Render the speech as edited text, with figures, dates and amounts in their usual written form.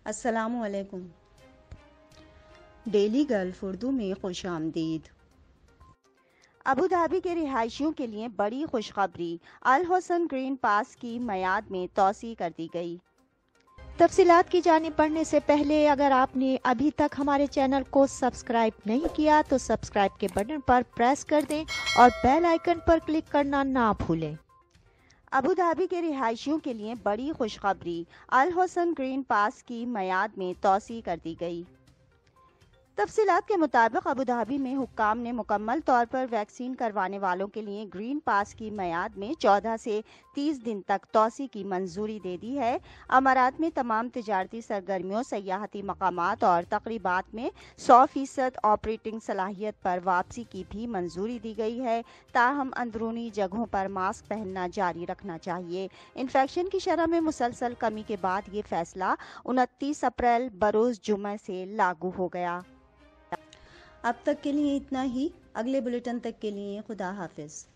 السلام علیکم۔ Daily golf Urdu میں خوش آمدید۔ ابوظہبی کے رہائشیوں کے لیے بڑی خوشخبری، الحسن گرین پاس کی میعاد میں توسیع کر دی گئی۔ تفصیلات کی جانب بڑھنے سے پہلے اگر آپ نے ابھی تک ہمارے چینل کو سبسکرائب نہیں کیا تو سبسکرائب کے بٹن پر پریس کر دیں اور بیل آئیکن پر کلک کرنا نہ بھولیں۔ ابوظہبی کے رہائشیوں کے لیے بڑی خوشخبری، الحسن گرین پاس کی میعاد میں توسیع کر دی گئی۔ تفصیلات کے مطابق ابوظہبی میں حکام نے مکمل طور پر ویکسین کروانے والوں کے لیے گرین پاس کی میعاد میں 14 سے 30 دن تک توسیع کی منظوری دے دی ہے۔ امارات میں تمام تجارتی سرگرمیوں، سیاحتی مقامات اور تقریبات میں 100% آپریٹنگ صلاحیت پر واپسی کی بھی منظوری دی گئی ہے، تاہم اندرونی جگہوں پر ماسک پہننا جاری رکھنا چاہیے۔ انفیکشن کی شرح میں مسلسل کمی کے بعد یہ فیصلہ 29 اپریل بروز جمعہ سے لاگو ہو گیا۔ اب تک کے لیے اتنا ہی۔ اگلے بلیٹن تک کے لیے خدا حافظ۔